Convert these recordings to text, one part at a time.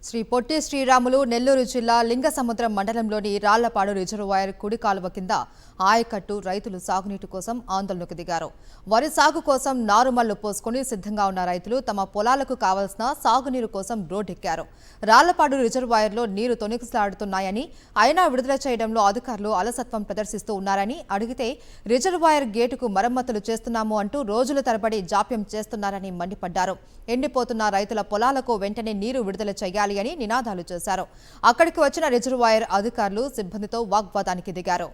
శ్రీ పొట్టి శ్రీరాములు నెల్లూరు జిల్లా లింగసముద్రం మండలంలోని రాళ్లపాడు రిజర్వాయర్ కుడి కాలువ కింద ఆయకట్టు రైతులు సాగునీటి కోసం ఆందోళనకు దిగారు. వరి సాగు కోసం నారుమళ్లు పోసుకుని సిద్ధంగా ఉన్న రైతులు తమ పొలాలకు కావాల్సిన సాగునీరు కోసం రోడ్డెక్కారు. రాళ్లపాడు రిజర్వాయర్లో నీరు తొణికిసలాడుతున్నాయని, అయినా విడుదల చేయడంలో అధికారులు అలసత్వం ప్రదర్శిస్తూ ఉన్నారని అడిగితే రిజర్వాయర్ గేటుకు మరమ్మతులు చేస్తున్నాము అంటూ రోజుల తరబడి జాప్యం చేస్తున్నారని మండిపడ్డారు. ఎండిపోతున్న రైతుల పొలాలకు వెంటనే నీరు విడుదల చేయాలి అని నినాదాలు చేశారు. అక్కడికి వచ్చిన రిజర్వాయర్ అధికారులు సిబ్బందితో వాగ్వాదానికి దిగారు.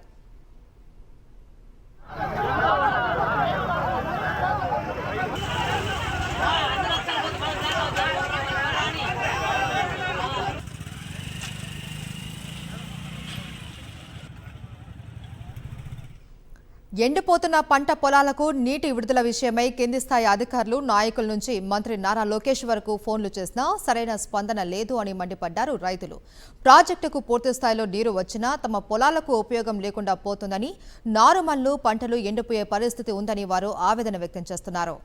ఎండిపోతున్న పంట పొలాలకు నీటి విడుదల విషయమై కింది స్థాయి అధికారులు, నాయకుల నుంచి మంత్రి నారా లోకేష్ వరకు ఫోన్లు చేసినా సరైన స్పందన లేదు అని మండిపడ్డారు రైతులు. ప్రాజెక్టుకు పూర్తి స్థాయిలో నీరు వచ్చినా తమ పొలాలకు ఉపయోగం లేకుండా పోతుందని, నారుమళ్లు పంటలు ఎండిపోయే పరిస్థితి ఉందని వారు ఆవేదన వ్యక్తం చేస్తున్నారు.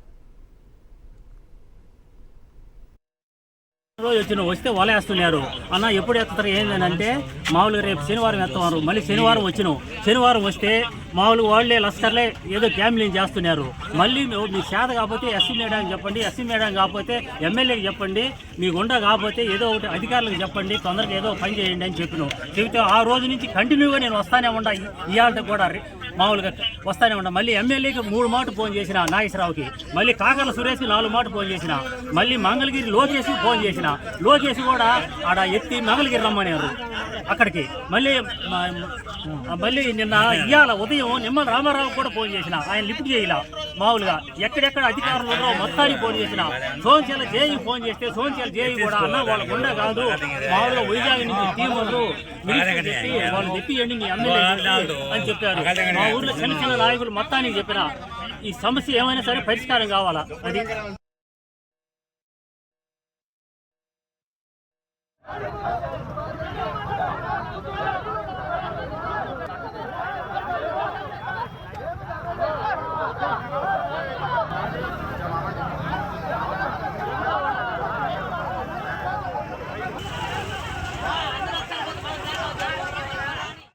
రోజు వస్తే వలేస్తున్నారు అన్న. ఎప్పుడు ఎత్తుతారు ఏంటంటే మామూలుగా రేపు శనివారం ఎత్తవారు, మళ్ళీ శనివారం వచ్చినాం. శనివారం వస్తే మామూలుగా వాళ్ళే లస్కర్లే ఏదో క్యాంప్లింగ్ చేస్తున్నారు. మళ్ళీ మీ చేత కాకపోతే ఎస్సీ మేడానికి చెప్పండి, ఎస్సీ మేడానికి కాకపోతే ఎమ్మెల్యేకి చెప్పండి, మీ గుండ కాకపోతే ఏదో ఒకటి అధికారులకు చెప్పండి, తొందరగా ఏదో పని చేయండి అని చెప్పినాం. చెబితే ఆ రోజు నుంచి కంటిన్యూగా నేను వస్తానే ఉండా, ఇవాళ కూడా మామూలుగా వస్తానే ఉన్నా. మళ్ళీ ఎమ్మెల్యేకి 3 మాటలు ఫోన్ చేసిన నాగేశ్వరరావుకి, మళ్ళీ కాకర్ల సురేష్కి 4 మాటలు ఫోన్ చేసిన, మళ్ళీ మంగళగిరి లోకేష్కి ఫోన్ చేసిన. లోకేష్ కూడా ఆడ ఎత్తి మంగళగిరి రమ్మన్నారు అక్కడికి. మళ్ళీ నిన్న ఇవాళ ఉదయం నిమ్మల రామారావు కూడా ఫోన్ చేసిన, ఆయన లిఫ్ట్ చేయాల. మామూలుగా ఎక్కడెక్కడ అధికారులు మొత్తానికి ఫోన్ చేసిన. సోంచేల జేఈ ఫోన్ చేస్తే సోంచేల జేఈ కూడా అన్న వాళ్ళ గుండా కాదు, మామూలుగా వైజాగ్ నుంచి టీం వాళ్ళు చెప్పియండి మీ ఎమ్మెల్యే అని చెప్పారు. మా ఊర్లో చిన్న చిన్న నాయకులు మొత్తానికి చెప్పిన ఈ సమస్య ఏమైనా సరే పరిష్కారం కావాలా. అది